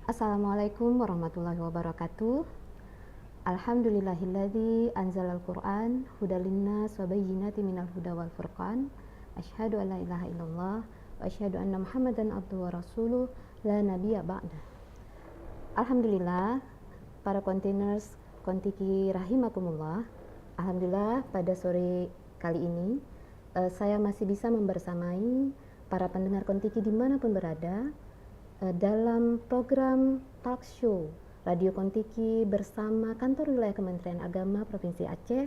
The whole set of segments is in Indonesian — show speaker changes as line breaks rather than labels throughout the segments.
Assalamualaikum warahmatullahi wabarakatuh. Alhamdulillahilladzi anzalal Qur'an hudal linnas wa bayyinatin minal huda wal furqan. Asyhadu an la ilaha illallah wa asyhadu anna Muhammadan abduhu wa rasuluh la nabiyya ba'da. Alhamdulillah, para kontainers Kontiki rahimakumullah. Alhamdulillah pada sore kali ini saya masih bisa membersamai para pendengar Kontiki dimanapun berada dalam program talk show Radio Kontiki bersama Kantor Wilayah Kementerian Agama Provinsi Aceh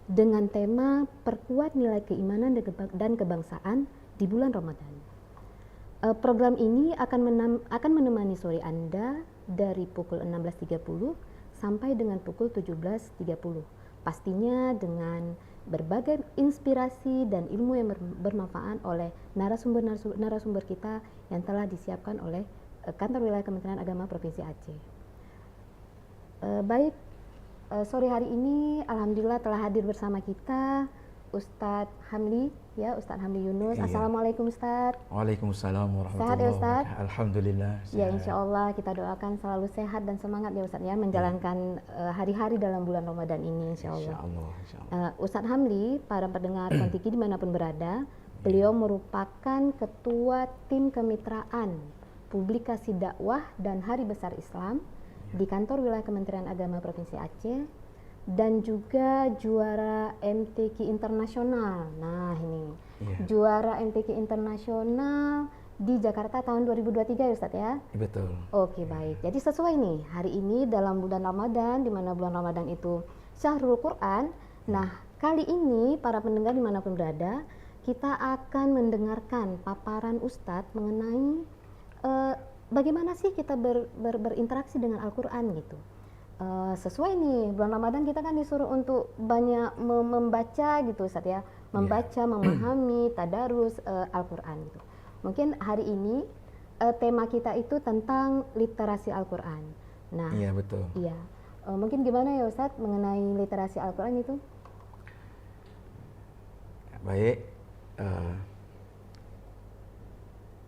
dengan tema Perkuat Nilai Keimanan dan Kebangsaan di bulan Ramadan. Program ini akan menemani sore Anda dari pukul 16.30 sampai dengan pukul 17.30. Pastinya dengan berbagai inspirasi dan ilmu yang bermanfaat oleh narasumber kita yang telah disiapkan oleh Kantor Wilayah Kementerian Agama Provinsi Aceh. Sore hari ini alhamdulillah telah hadir bersama kita Ustadz Hamli, Ustadz Hamli Yunus. Iya. Assalamualaikum Ustadz.
Waalaikumsalam warahmatullahi
Sehat ya Ustadz?
Alhamdulillah.
Sehat. Ya insya Allah kita doakan selalu sehat dan semangat ya Ustadz ya menjalankan hari-hari dalam bulan Ramadan ini insya Allah. Ustadz Hamli, para pendengar Kontiki dimanapun berada, beliau merupakan ketua tim kemitraan publikasi dakwah dan Hari Besar Islam di Kantor Wilayah Kementerian Agama Provinsi Aceh dan juga juara MTQ Internasional. Nah ini juara MTQ Internasional di Jakarta tahun 2023 ya Ustadz ya?
Betul.
Oke baik, jadi sesuai nih hari ini dalam bulan Ramadan, di mana bulan Ramadan itu Syahrul Quran. Nah kali ini para pendengar dimanapun berada, kita akan mendengarkan paparan Ustadz mengenai bagaimana sih kita berinteraksi dengan Al-Quran gitu. Sesuai nih bulan Ramadan kita kan disuruh untuk banyak membaca gitu Ustadz ya, membaca, memahami, tadarus Al-Quran gitu. Mungkin hari ini tema kita itu tentang literasi Al-Quran. Nah,
iya betul.
Iya, mungkin gimana ya Ustadz mengenai literasi Al-Quran itu?
Baik,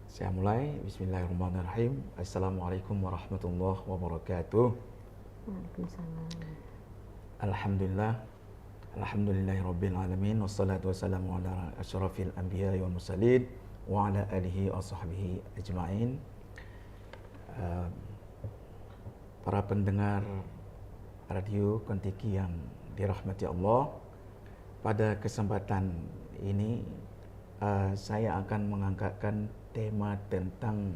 saya mulai. Bismillahirrahmanirrahim. Assalamualaikum warahmatullahi wabarakatuh.
Waalaikumsalam.
Alhamdulillahirabbil alamin wassalatu wassalamu ala asyrafil anbiya'i wal mursalin wa ala alihi wa sahbihi ajma'in. Para pendengar radio Kontiki yang dirahmati Allah, pada kesempatan ini saya akan mengangkatkan tema tentang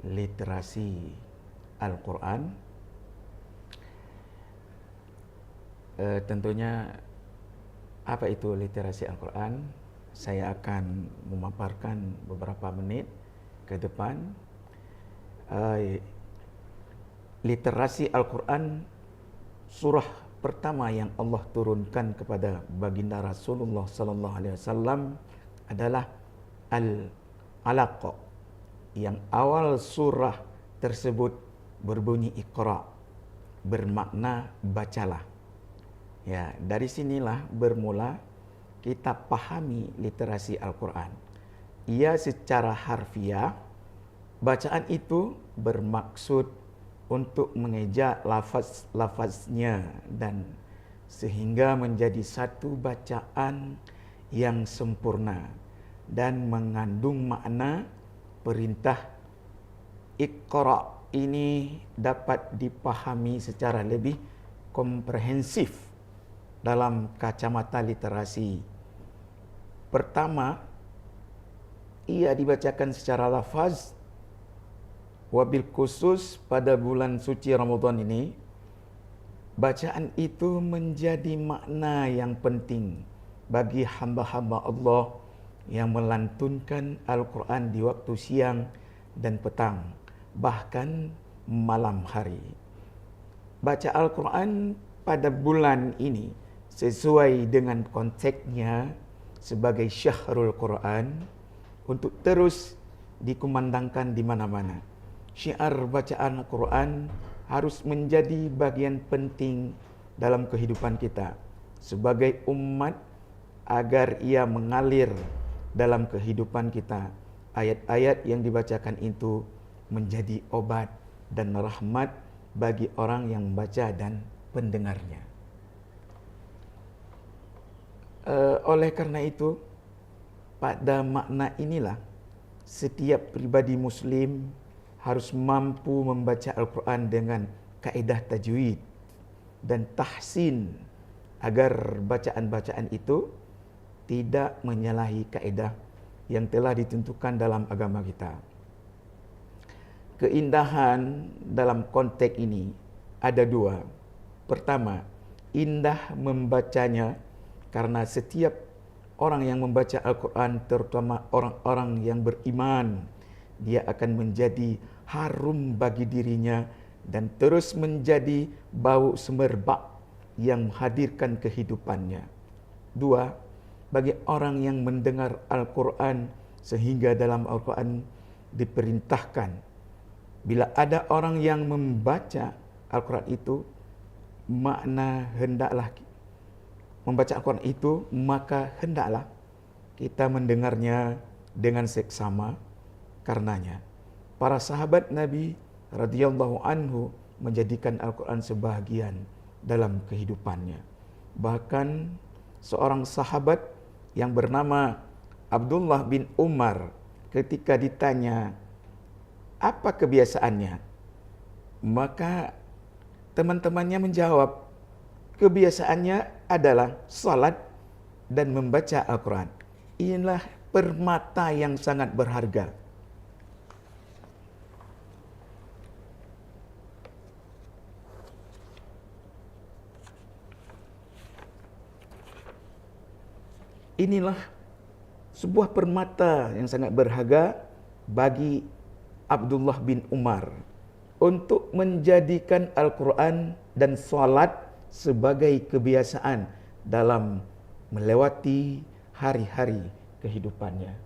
literasi Al-Quran. Tentunya apa itu literasi Al-Quran? Saya akan memaparkan beberapa menit ke depan. Literasi Al-Quran surah pertama yang Allah turunkan kepada baginda Rasulullah sallallahu alaihi wasallam adalah Al-Alaq, yang awal surah tersebut berbunyi Iqra, bermakna bacalah. Ya, dari sinilah bermula kita pahami literasi Al-Quran. Ia secara harfiah, bacaan itu bermaksud untuk mengeja lafaz-lafaznya dan sehingga menjadi satu bacaan yang sempurna dan mengandung makna perintah Iqra ini dapat dipahami secara lebih komprehensif dalam kacamata literasi. Pertama, ia dibacakan secara lafaz, wabil khusus pada bulan suci Ramadan ini, bacaan itu menjadi makna yang penting bagi hamba-hamba Allah yang melantunkan Al-Quran di waktu siang dan petang, bahkan malam hari. Baca Al-Quran pada bulan ini sesuai dengan konteksnya sebagai Syahrul Quran untuk terus dikumandangkan di mana-mana. Syiar bacaan Al-Quran harus menjadi bagian penting dalam kehidupan kita sebagai umat agar ia mengalir dalam kehidupan kita. Ayat-ayat yang dibacakan itu menjadi obat dan rahmat bagi orang yang membaca dan pendengarnya. Oleh karena itu, pada makna inilah setiap pribadi Muslim harus mampu membaca Al-Quran dengan kaedah tajwid dan tahsin agar bacaan-bacaan itu tidak menyalahi kaedah yang telah ditentukan dalam agama kita. Keindahan dalam konteks ini ada dua. Pertama, indah membacanya karena setiap orang yang membaca Al-Quran, terutama orang-orang yang beriman, dia akan menjadi harum bagi dirinya dan terus menjadi bau semerbak yang menghadirkan kehidupannya. Dua, bagi orang yang mendengar Al-Quran, sehingga dalam Al-Quran diperintahkan, bila ada orang yang membaca Al-Quran itu, makna hendaklah membaca Al-Quran itu, maka hendaklah kita mendengarnya dengan seksama. Karenanya para sahabat Nabi radhiyallahu anhu menjadikan Al-Quran sebahagian dalam kehidupannya. Bahkan seorang sahabat yang bernama Abdullah bin Umar, ketika ditanya apa kebiasaannya, maka teman-temannya menjawab, kebiasaannya adalah salat dan membaca Al-Quran. Inilah permata yang sangat berharga. Inilah sebuah permata yang sangat berharga bagi Abdullah bin Umar untuk menjadikan Al-Quran dan salat sebagai kebiasaan dalam melewati hari-hari kehidupannya.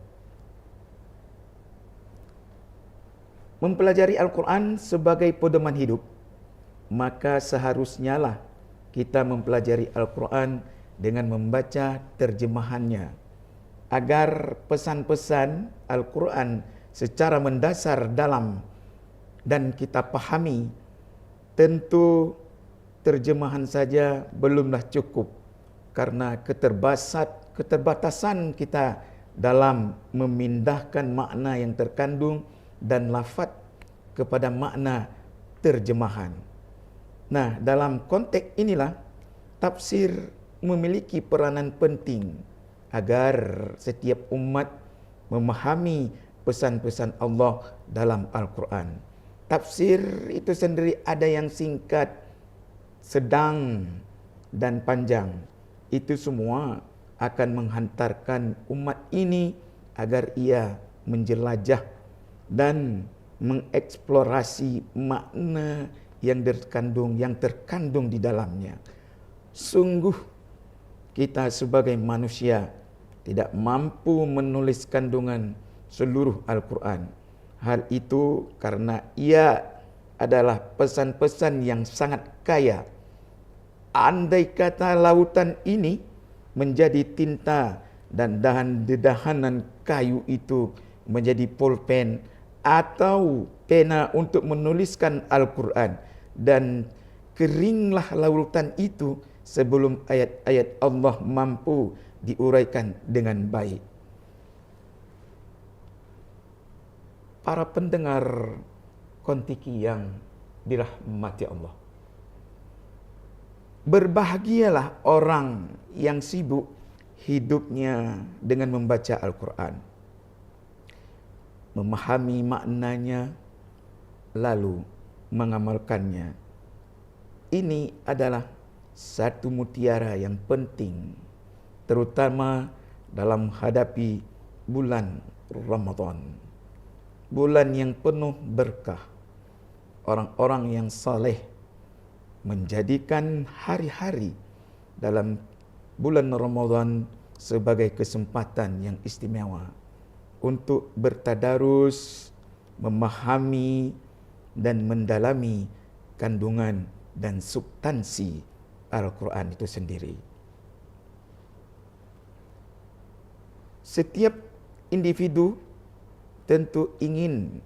Mempelajari Al-Quran sebagai pedoman hidup, maka seharusnya lah kita mempelajari Al-Quran dengan membaca terjemahannya, agar pesan-pesan Al-Quran secara mendasar dalam dan kita pahami. Tentu terjemahan saja belumlah cukup, karena keterbatasan kita dalam memindahkan makna yang terkandung dan lafaz kepada makna terjemahan. Nah, dalam konteks inilah tafsir memiliki peranan penting agar setiap umat memahami pesan-pesan Allah dalam Al-Quran. Tafsir itu sendiri ada yang singkat, sedang, dan panjang. Itu semua akan menghantarkan umat ini agar ia menjelajah dan mengeksplorasi makna yang terkandung di dalamnya. Sungguh kita sebagai manusia tidak mampu menulis kandungan seluruh Al-Quran. Hal itu karena ia adalah pesan-pesan yang sangat kaya. Andai kata lautan ini menjadi tinta dan dedahanan kayu itu menjadi pulpen atau pena untuk menuliskan Al-Quran, dan keringlah lautan itu sebelum ayat-ayat Allah mampu diuraikan dengan baik. Para pendengar Kontiki yang dirahmati Allah, berbahagialah orang yang sibuk hidupnya dengan membaca Al-Quran, memahami maknanya, lalu mengamalkannya. Ini adalah satu mutiara yang penting, terutama dalam menghadapi bulan Ramadan, bulan yang penuh berkah. Orang-orang yang saleh menjadikan hari-hari dalam bulan Ramadan sebagai kesempatan yang istimewa untuk bertadarus, memahami dan mendalami kandungan dan substansi Al-Quran itu sendiri. Setiap individu tentu ingin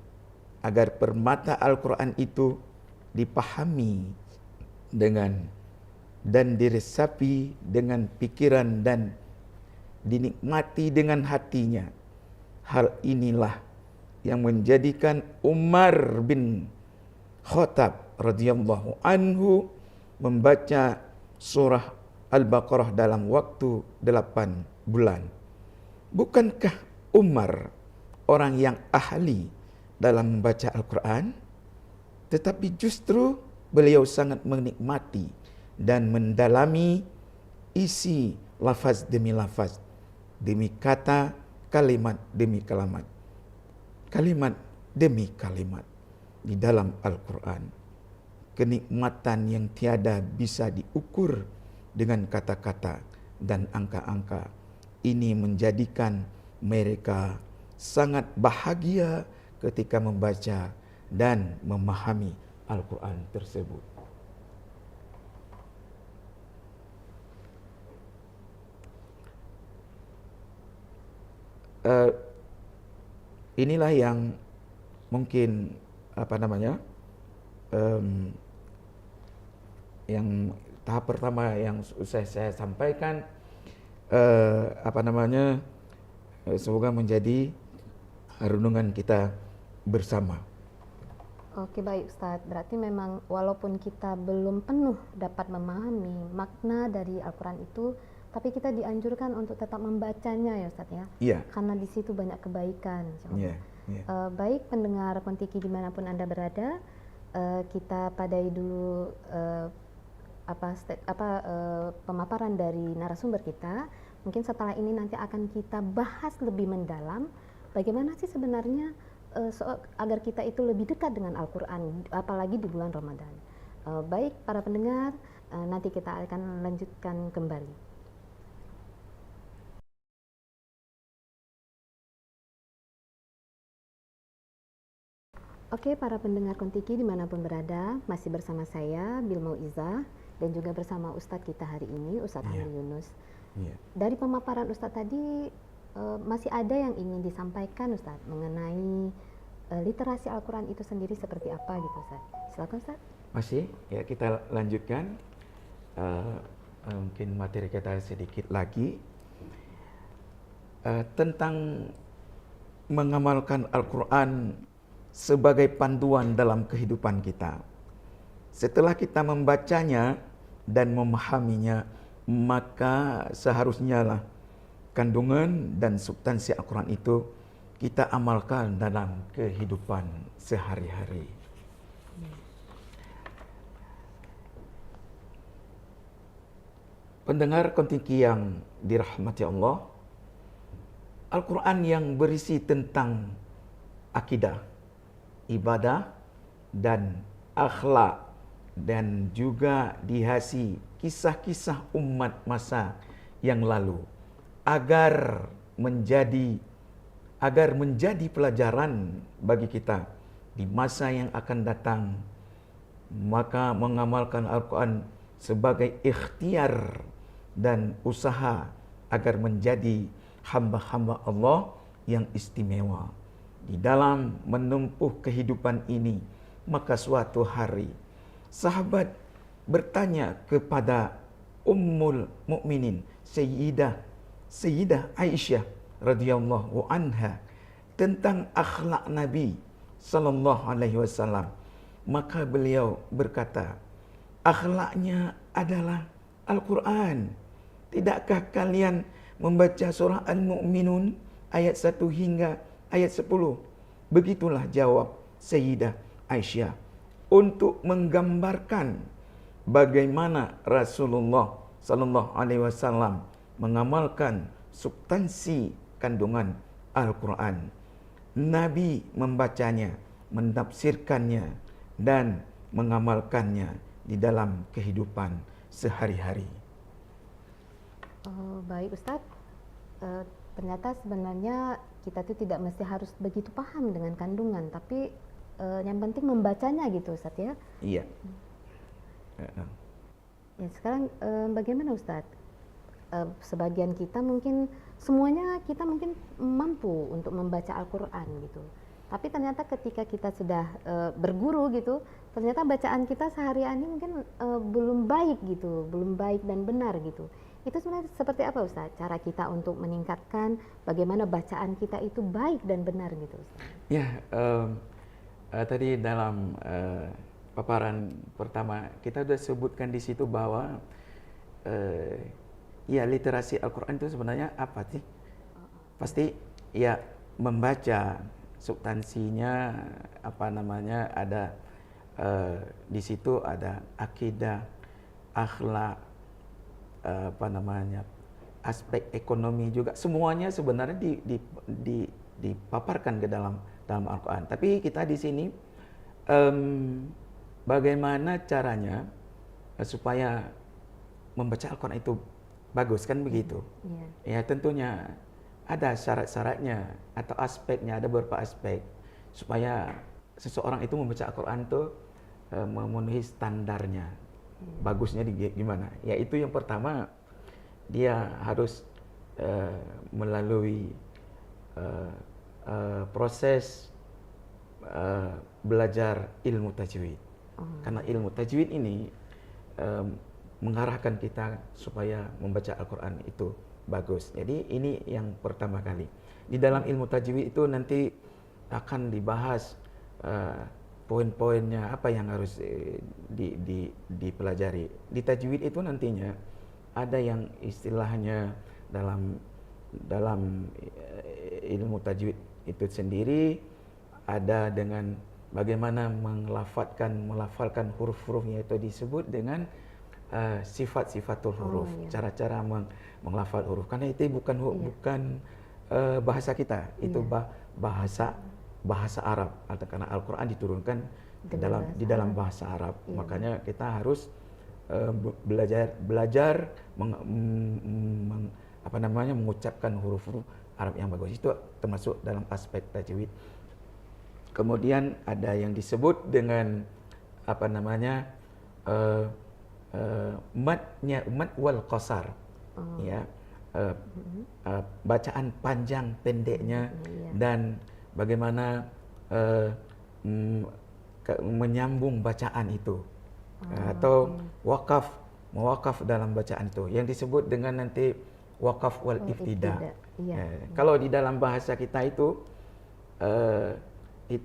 agar permata Al-Quran itu dipahami dan diresapi dengan pikiran dan dinikmati dengan hatinya. Hal inilah yang menjadikan Umar bin Khattab radhiyallahu anhu membaca surah Al-Baqarah dalam waktu 8 bulan. Bukankah Umar orang yang ahli dalam membaca Al-Quran? Tetapi justru beliau sangat menikmati dan mendalami isi lafaz demi lafaz, demi kata, kalimat demi kalimat, kalimat demi kalimat di dalam Al-Quran. Kenikmatan yang tiada bisa diukur dengan kata-kata dan angka-angka. Ini menjadikan mereka sangat bahagia ketika membaca dan memahami Al-Quran tersebut. Inilah yang mungkin yang tahap pertama yang saya sampaikan, semoga menjadi renungan kita bersama.
Oke, baik Ustadz, berarti memang walaupun kita belum penuh dapat memahami makna dari Al-Quran itu, tapi kita dianjurkan untuk tetap membacanya ya Ustadz ya.
Iya.
Karena di situ banyak kebaikan.
Iya.
Baik pendengar Kontiki dimanapun Anda berada, kita padai dulu pemaparan dari narasumber kita. Mungkin setelah ini nanti akan kita bahas lebih mendalam bagaimana sih sebenarnya agar kita itu lebih dekat dengan Al-Quran, apalagi di bulan Ramadan. Baik para pendengar, nanti kita akan lanjutkan kembali. Oke, para pendengar Kontiki dimanapun berada, masih bersama saya Bil Mauizah dan juga bersama Ustadz kita hari ini, Ustadz Hamdi Yunus. Dari pemaparan Ustadz tadi, masih ada yang ingin disampaikan Ustadz mengenai literasi Al-Quran itu sendiri seperti apa gitu Ustadz? Silakan Ustadz.
Masih, ya kita lanjutkan. Mungkin materi kita sedikit lagi tentang mengamalkan Al-Quran sebagai panduan dalam kehidupan kita. Setelah kita membacanya dan memahaminya, maka seharusnya lah kandungan dan substansi Al-Quran itu kita amalkan dalam kehidupan sehari-hari. Pendengar Kontiki yang dirahmati Allah, Al-Quran yang berisi tentang akidah, ibadah, dan akhlak, dan juga dihiasi kisah-kisah umat masa yang lalu agar menjadi pelajaran bagi kita di masa yang akan datang. Maka mengamalkan Al-Quran sebagai ikhtiar dan usaha agar menjadi hamba-hamba Allah yang istimewa di dalam menempuh kehidupan ini. Maka suatu hari sahabat bertanya kepada Ummul Mukminin Sayyidah Aisyah radhiyallahu anha tentang akhlak Nabi sallallahu alaihi wasallam. Maka beliau berkata, akhlaknya adalah Al-Quran. Tidakkah kalian membaca surah Al-Mu'minun ayat 1 hingga ayat 10? Begitulah jawab Sayyidah Aisyah untuk menggambarkan bagaimana Rasulullah sallallahu alaihi wasallam mengamalkan substansi kandungan Al-Quran. Nabi membacanya, mentafsirkannya, dan mengamalkannya di dalam kehidupan sehari-hari.
Baik Ustadz, ternyata sebenarnya kita tuh tidak mesti harus begitu paham dengan kandungan, tapi yang penting membacanya gitu Ustadz ya.
Iya.
Ya, sekarang bagaimana Ustadz? Sebagian kita mungkin, semuanya kita mungkin mampu untuk membaca Al-Quran gitu. Tapi ternyata ketika kita sudah berguru gitu, ternyata bacaan kita sehari-hari mungkin belum baik gitu, belum baik dan benar gitu. Itu sebenarnya seperti apa Ustaz? Cara kita untuk meningkatkan bagaimana bacaan kita itu baik dan benar gitu Ustaz?
Ya, tadi dalam paparan pertama kita sudah sebutkan di situ bahwa ya literasi Al-Quran itu sebenarnya apa sih? Pasti ya membaca substansinya apa namanya ada di situ ada akidah, akhlak, apa namanya aspek ekonomi juga semuanya sebenarnya dipaparkan ke dalam Al-Quran. Tapi kita di sini bagaimana caranya supaya membaca Al-Quran itu bagus kan begitu? Ya tentunya ada syarat-syaratnya atau aspeknya, ada beberapa aspek supaya seseorang itu membaca Al-Quran itu memenuhi standarnya. Bagusnya gimana? Yaitu yang pertama dia harus melalui proses belajar ilmu tajwid. Karena ilmu tajwid ini mengarahkan kita supaya membaca Al-Quran itu bagus. Jadi ini yang pertama kali. Di dalam ilmu tajwid itu nanti akan dibahas poin-poinnya apa yang harus dipelajari. Di tajwid itu nantinya ada yang istilahnya dalam ilmu tajwid itu sendiri ada dengan bagaimana melafalkan huruf-hurufnya itu disebut dengan sifat-sifatul huruf, cara-cara menglafal huruf. Karena itu bukan bahasa kita, itu bahasa Arab, karena Al-Quran diturunkan di dalam bahasa Arab. Makanya kita harus belajar mengucapkan huruf-huruf Arab yang bagus. Itu termasuk dalam aspek tajwid. Kemudian ada yang disebut dengan mad wal qasar. Ya. Bacaan panjang pendeknya dan bagaimana menyambung bacaan itu atau mewakaf dalam bacaan itu yang disebut dengan nanti wakaf wal iftida. Kalau di dalam bahasa kita itu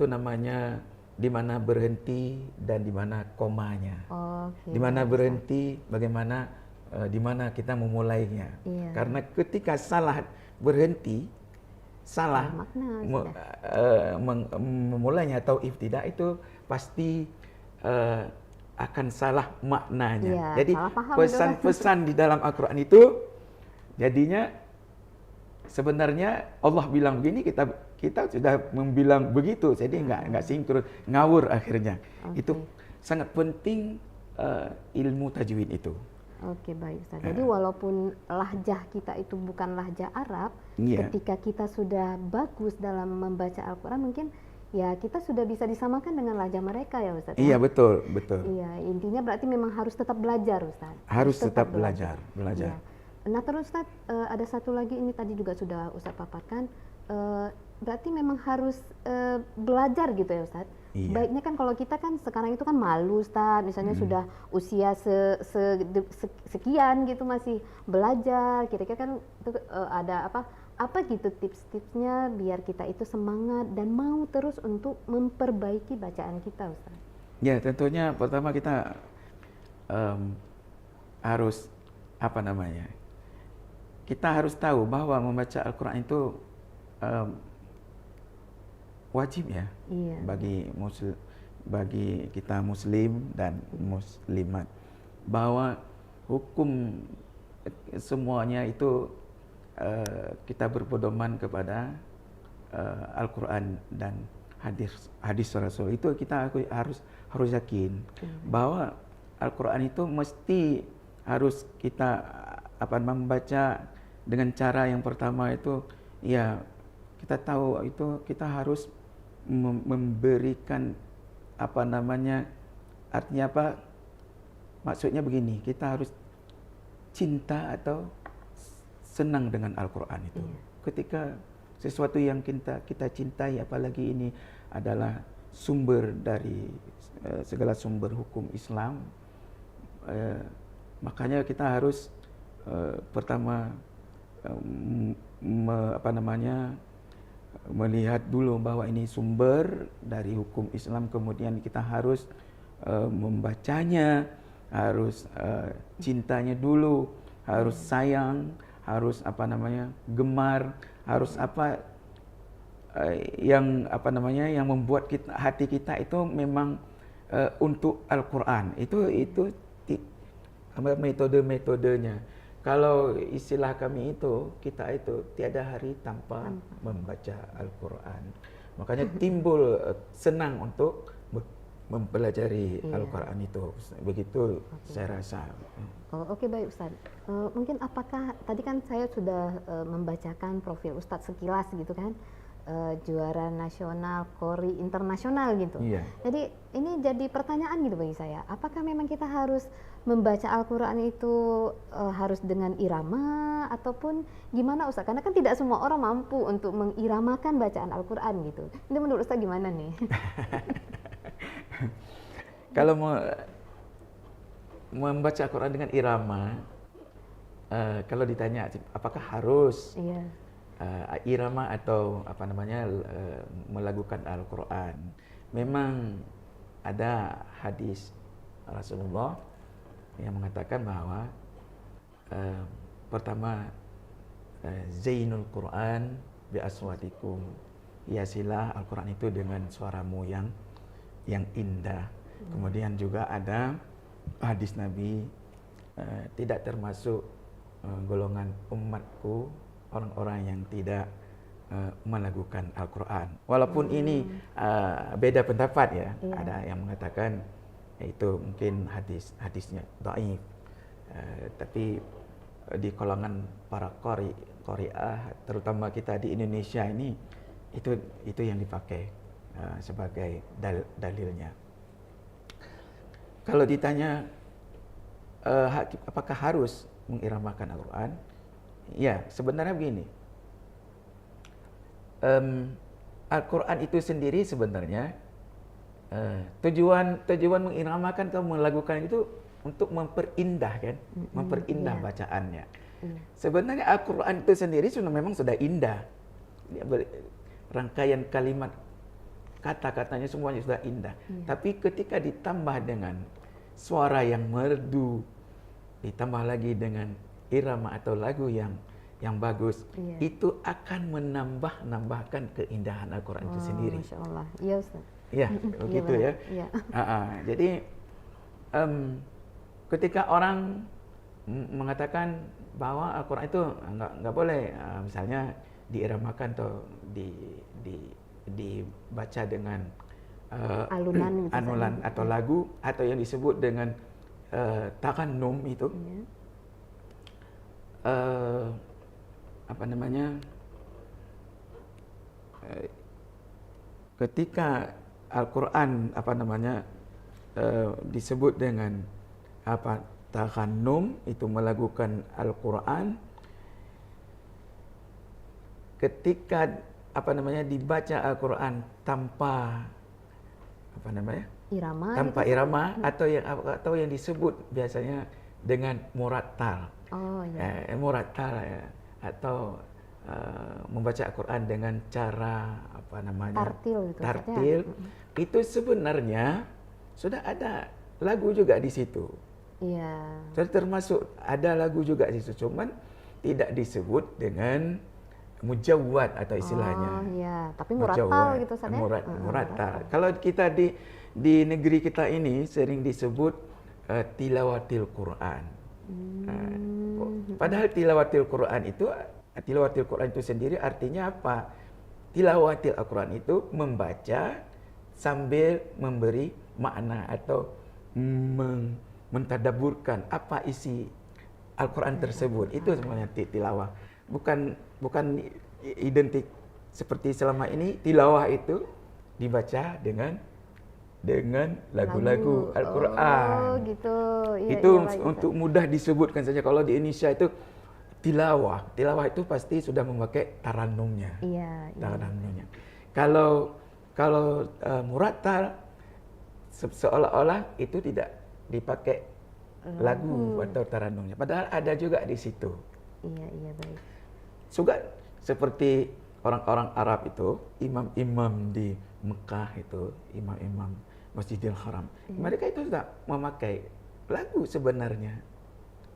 namanya di mana berhenti dan di mana komanya. Di mana berhenti, bagaimana di mana kita memulainya. Karena ketika salah berhenti, salah memulainya atau iftidah itu pasti akan salah maknanya. Jadi pesan-pesan di dalam Al-Quran itu jadinya sebenarnya Allah bilang begini, kita sudah membilang begitu, jadi nggak sinkron, ngawur akhirnya. Itu sangat penting ilmu tajwid itu.
Oke, baik Ustaz. Jadi walaupun lahjah kita itu bukan lahjah Arab, ketika kita sudah bagus dalam membaca Al-Quran, mungkin ya kita sudah bisa disamakan dengan lahjah mereka ya Ustaz.
Iya, betul.
Iya, intinya berarti memang harus tetap belajar Ustaz.
Harus tetap belajar.
Ya. Nah terus Ustaz, ada satu lagi ini tadi juga sudah Ustaz paparkan, berarti memang harus belajar gitu ya Ustaz. Baiknya kan kalau kita kan sekarang itu kan malu Ustaz, misalnya sudah usia sekian gitu masih belajar, kira-kira kan itu ada apa gitu tips-tipsnya biar kita itu semangat dan mau terus untuk memperbaiki bacaan kita Ustaz.
Ya tentunya pertama kita harus kita harus tahu bahwa membaca Al-Quran itu wajib ya bagi kita muslim dan muslimat, bahwa hukum semuanya itu kita berpedoman kepada Al-Quran dan hadis Rasul. Itu kita harus yakin bahwa Al-Quran itu mesti harus kita membaca dengan cara yang pertama itu ya kita tahu itu kita harus memberikan artinya apa, maksudnya begini, kita harus cinta atau senang dengan Al-Quran itu. Ketika sesuatu yang kita cintai, apalagi ini adalah sumber dari segala sumber hukum Islam. Makanya kita harus pertama melihat dulu bahwa ini sumber dari hukum Islam, kemudian kita harus membacanya, harus cintanya dulu, harus sayang, harus gemar, harus yang membuat hati kita itu memang untuk Al-Quran. Itu metode-metodenya. Kalau istilah kami kita itu tiada hari tanpa membaca Al-Quran. Makanya timbul senang untuk mempelajari Al-Quran itu. Begitu saya rasa.
Oke, baik Ustaz. Mungkin apakah tadi kan saya sudah membacakan profil Ustaz sekilas gitu kan, juara nasional, Qori internasional gitu.
Iya.
Jadi ini jadi pertanyaan gitu bagi saya. Apakah memang kita harus membaca Al-Quran itu harus dengan irama ataupun gimana Ustaz? Karena kan tidak semua orang mampu untuk mengiramakan bacaan Al-Quran gitu. Ini menurut Ustaz gimana nih?
Kalau membaca Al-Quran dengan irama, kalau ditanya apakah harus irama atau melakukan Al-Quran, memang ada hadis Rasulullah yang mengatakan bahwa pertama zainul Quran bi aswatikum, hiasilah Al-Quran itu dengan suaramu yang indah. Kemudian juga ada hadis Nabi, tidak termasuk golongan umatku orang-orang yang tidak melakukan Al-Quran. Walaupun ini beda pendapat ya. Ada yang mengatakan itu mungkin hadisnya dhaif. Tapi di kalangan para qari'ah, terutama kita di Indonesia ini, itu yang dipakai sebagai dalilnya. Kalau ditanya apakah harus mengiramakan Al-Quran? Ya, sebenarnya begini. Al-Quran itu sendiri sebenarnya tujuan mengiramakan atau melakukan itu untuk memperindah kan, memperindah bacaannya. Sebenarnya Al-Quran itu sendiri memang sudah indah. Rangkaian kalimat, kata-katanya semuanya sudah indah. Tapi ketika ditambah dengan suara yang merdu, ditambah lagi dengan irama atau lagu yang bagus, itu akan menambahkan keindahan Al-Quran itu sendiri.
Masya Allah. Iya Ustaz.
Ya, begitu ya. Jadi ketika orang mengatakan bahwa Al-Quran itu nggak boleh, misalnya diiramakan atau dibaca dengan anulan atau lagu, atau yang disebut dengan tarannum itu, ketika Al-Quran disebut dengan tarannum, itu melakukan Al-Quran, ketika dibaca Al-Quran tanpa irama atau yang disebut biasanya dengan murattal. Murattal ya, atau membaca Al-Quran dengan cara tartil, itu sebenarnya sudah ada lagu juga di situ. Sudah termasuk ada lagu juga di situ, cuman tidak disebut dengan mujawwad atau istilahnya.
Tapi murattal gitu Ustaz.
Murattal. Kalau kita di negeri kita ini sering disebut tilawatil Quran. Padahal tilawatil Quran itu sendiri artinya apa? Tilawatil Al-Quran itu membaca sambil memberi makna atau mentadaburkan apa isi Al-Quran tersebut. Itu sebenarnya tilawah. Bukan identik seperti selama ini tilawah itu dibaca dengan lagu-lagu Al-Quran.
Gitu.
Itu untuk mudah disebutkan saja. Kalau di Indonesia itu tilawah itu pasti sudah memakai tarannumnya. Tarannumnya. Kalau kalau murattal seolah-olah itu tidak dipakai lagu atau taranumnya. Padahal ada juga di situ.
Iya, baik.
Juga seperti orang-orang Arab itu, imam-imam di Mekah itu, imam-imam Masjidil Haram. Mereka itu tidak memakai lagu sebenarnya.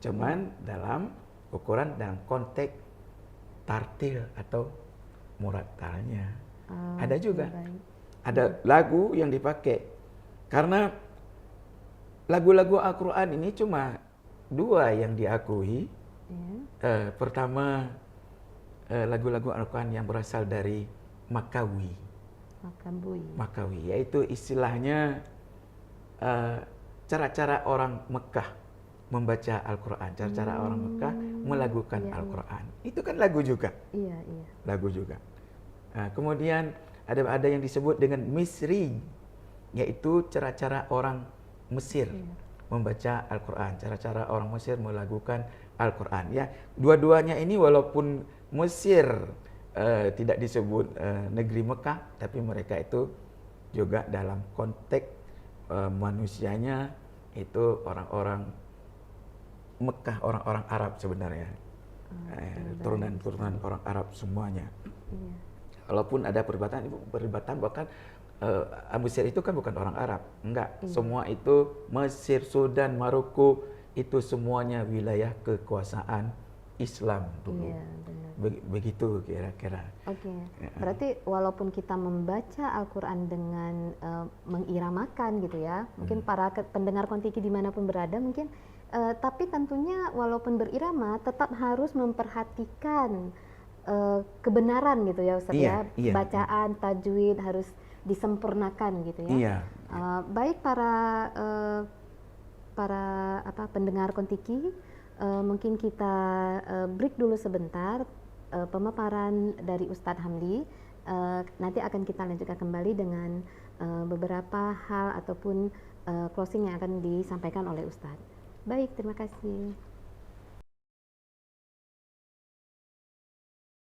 Cuman dalam ukuran dalam konteks tartil atau murattalnya. Ada juga. Ada lagu yang dipakai. Karena lagu-lagu Al-Quran ini cuma 2 yang diakui. Pertama, lagu-lagu Al-Quran yang berasal dari Makawi, yaitu istilahnya cara-cara orang Mekah membaca Al-Quran, cara-cara orang Mekah melagukan Al-Quran. Itu kan lagu juga.
Iya.
Lagu juga. Kemudian ada yang disebut dengan Misri, yaitu cara-cara orang Mesir membaca Al-Quran, cara-cara orang Mesir melagukan Al-Quran. Ya, dua-duanya ini walaupun Mesir tidak disebut negeri Mekah, tapi mereka itu juga dalam konteks manusianya itu orang-orang Mekah, orang-orang Arab sebenarnya. Turunan-turunan orang Arab semuanya. Walaupun ada perdebatan bahkan Mesir itu kan bukan orang Arab, enggak. Semua itu Mesir, Sudan, Maroko itu semuanya wilayah kekuasaan Islam dulu. Iya, benar. Begitu kira-kira.
Oke. Berarti walaupun kita membaca Al-Quran dengan mengiramakan gitu ya, mungkin para pendengar Kontiki dimanapun berada mungkin, tapi tentunya walaupun berirama tetap harus memperhatikan kebenaran gitu ya Ustaz ya. Bacaan, tajwid harus disempurnakan gitu ya.
Iya.
Baik para pendengar Kontiki, mungkin kita break dulu sebentar pemaparan dari Ustadz Hamdi. Nanti akan kita lanjutkan kembali dengan beberapa hal ataupun closing yang akan disampaikan oleh Ustadz. Baik, terima kasih.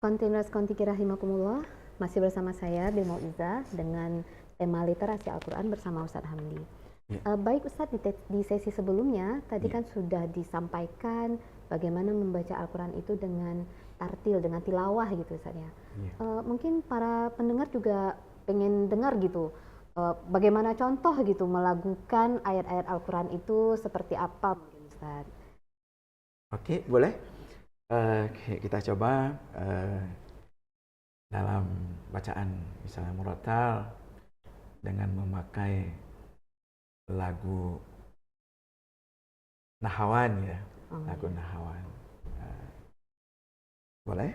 Kontinuas Kontiki rahimakumullah, masih bersama saya Bilma Izzah dengan tema literasi Al-Quran bersama Ustadz Hamdi. Baik Ustadz, di sesi sebelumnya tadi kan sudah disampaikan bagaimana membaca Al-Quran itu dengan tartil, dengan tilawah gitu Ustadz ya. Mungkin para pendengar juga pengen dengar gitu, bagaimana contoh gitu melagukan ayat-ayat Al-Quran itu seperti apa mungkin Ustadz.
Oke, boleh. Kita coba dalam bacaan misalnya murattal dengan memakai lagu Nahawan ya, lagu Nahawan. Boleh?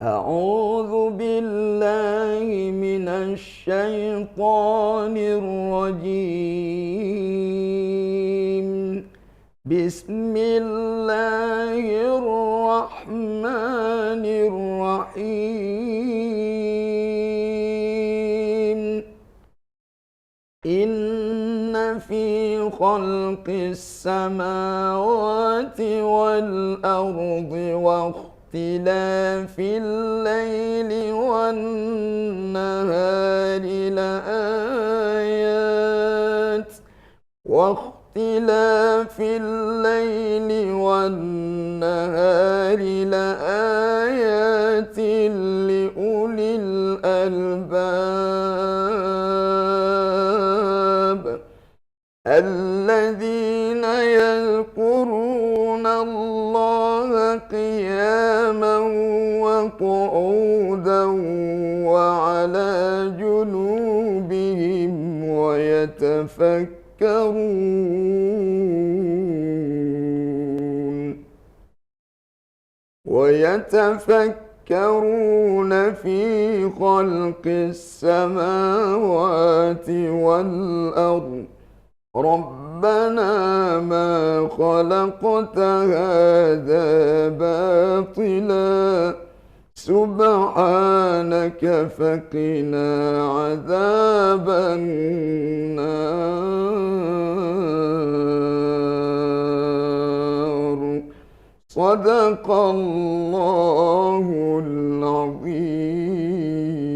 A'udzu billahi minasy syaithanir rajim. Bismillahirrahmanirrahim. Inna fi khalqis samawati wal ardi wa ikhtilafil laili wan nahari la ayat واختلاف الليل والنهار لآيات لأولي الألباب الذين يذكرون الله قياما وقعودا وعلى جنوبهم ويتفكرون في خلق السماوات والأرض ربنا ما خلقت هذا باطلا سبحانك فقنا عذاب النار صدق الله العظيم.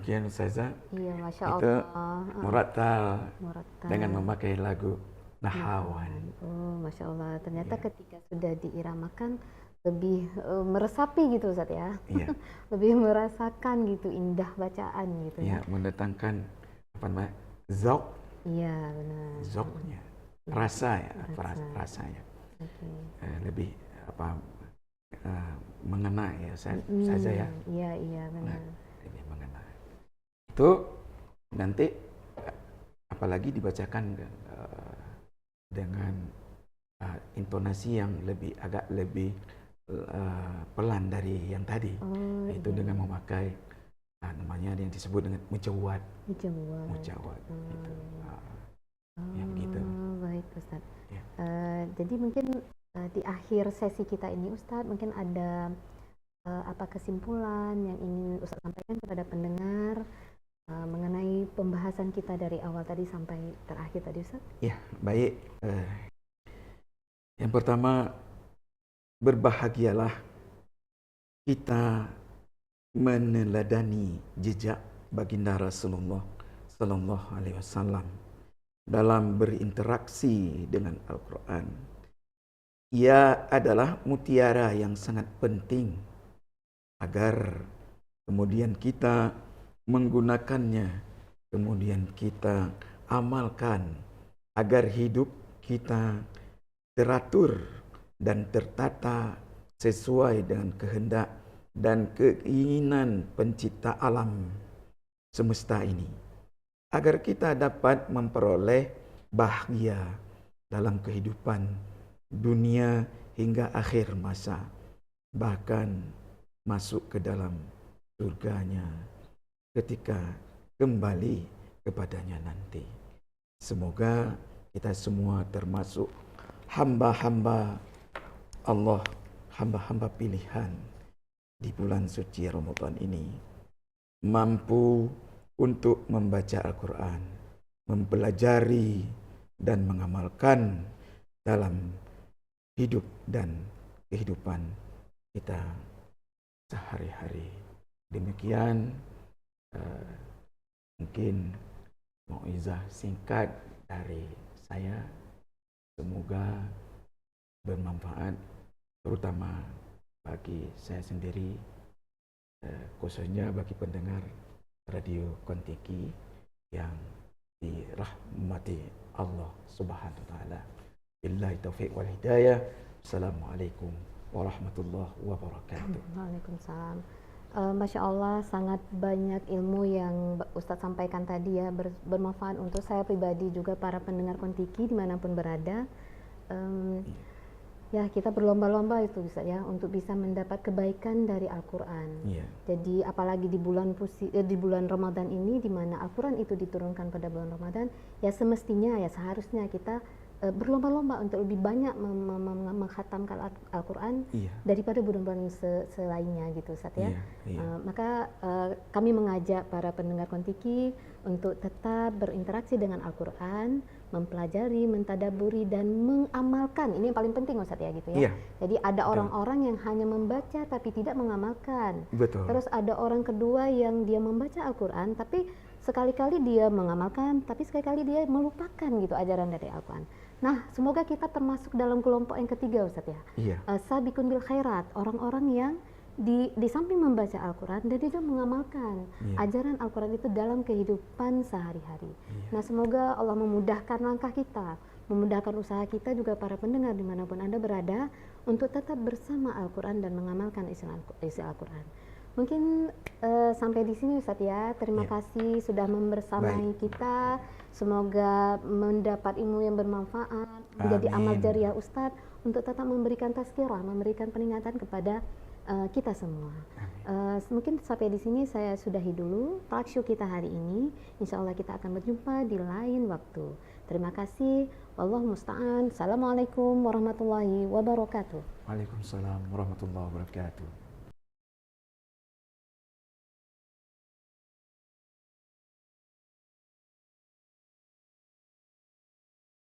demikian Ustazah.
Iya, Masya
Itu
Allah.
murattal
Murattal.
dengan memakai lagu Nahawan.
Oh, Masya Allah. Ternyata
Iya.
ketika sudah diiramakan lebih meresapi gitu Ustaz ya.
Iya.
Lebih merasakan gitu indah bacaan gitu
Iya,
ya.
mendatangkan apa namanya? Zauk.
Iya, benar.
Zauknya. Rasa ya, rasanya.
Okay.
Lebih apa mengena ya saja ya.
Iya benar.
Lebih mengena. Itu nanti apalagi dibacakan dengan intonasi yang agak lebih pelan dari yang tadi. Itu iya. Dengan memakai namanya yang disebut dengan mujawwad. Mujawwad. Gitu. Yang gitu.
Baik Ustaz.
Ya.
Jadi mungkin di akhir sesi kita ini Ustaz mungkin ada apa kesimpulan yang ingin Ustaz sampaikan kepada pendengar mengenai pembahasan kita dari awal tadi sampai terakhir tadi Ustaz?
Ya, baik. Yang pertama, berbahagialah kita meneladani jejak baginda Rasulullah Sallallahu Alaihi Wasallam dalam berinteraksi dengan Al-Quran. Ia adalah mutiara yang sangat penting agar kemudian kita menggunakannya, kemudian kita amalkan agar hidup kita teratur dan tertata sesuai dengan kehendak dan keinginan pencipta alam semesta ini, agar kita dapat memperoleh bahagia dalam kehidupan dunia hingga akhir masa, bahkan masuk ke dalam surganya ketika kembali kepadanya nanti. Semoga kita semua termasuk hamba-hamba Allah, hamba-hamba pilihan di bulan suci Ramadan ini, mampu untuk membaca Al-Quran, mempelajari dan mengamalkan dalam hidup dan kehidupan kita sehari-hari. Demikian mungkin mauizah singkat dari saya. Semoga bermanfaat, terutama bagi saya sendiri, khususnya bagi pendengar Radio Kontiki yang dirahmati Allah Subhanahu wa taala. Billahi taufiq wal hidayah. Assalamualaikum warahmatullahi wabarakatuh.
Waalaikumsalam. Masya Allah, sangat banyak ilmu yang Ustadz sampaikan tadi ya, bermanfaat untuk saya pribadi juga para pendengar Kontiki dimanapun berada. Ya, kita berlomba-lomba itu bisa ya untuk bisa mendapat kebaikan dari Al-Quran. Jadi apalagi di bulan Ramadan ini, di mana Al-Quran itu diturunkan pada bulan Ramadan, ya semestinya ya seharusnya kita berlomba-lomba untuk lebih banyak mengkhatamkan Al-Quran daripada bulan-bulan selainnya gitu Ustaz ya. Maka kami mengajak para pendengar Kontiki untuk tetap berinteraksi dengan Al-Quran, mempelajari, mentadaburi dan mengamalkan. Ini yang paling penting Ustaz ya gitu ya. Jadi ada orang-orang yang hanya membaca tapi tidak mengamalkan.
Betul.
Terus ada orang kedua yang dia membaca Al-Quran tapi sekali-kali dia mengamalkan, tapi sekali-kali dia melupakan gitu ajaran dari Al-Quran. Nah, semoga kita termasuk dalam kelompok yang ketiga Ustaz ya. Sabiqun bil khairat, orang-orang yang di samping membaca Al-Quran dan juga mengamalkan ajaran Al-Quran itu dalam kehidupan sehari-hari. Nah, semoga Allah memudahkan langkah kita, memudahkan usaha kita juga para pendengar dimanapun Anda berada untuk tetap bersama Al-Quran dan mengamalkan isi Al-Quran. Mungkin sampai di sini Ustaz ya. Terima kasih sudah membersamai kita. Semoga mendapat ilmu yang bermanfaat, menjadi amal jariah Ustaz untuk tetap memberikan tazkirah, memberikan peringatan kepada kita semua. Mungkin sampai di sini saya sudahi dulu talk show kita hari ini. Insya Allah kita akan berjumpa di lain waktu. Terima kasih. Wallahu musta'an. Assalamualaikum warahmatullahi wabarakatuh.
Waalaikumsalam warahmatullahi wabarakatuh.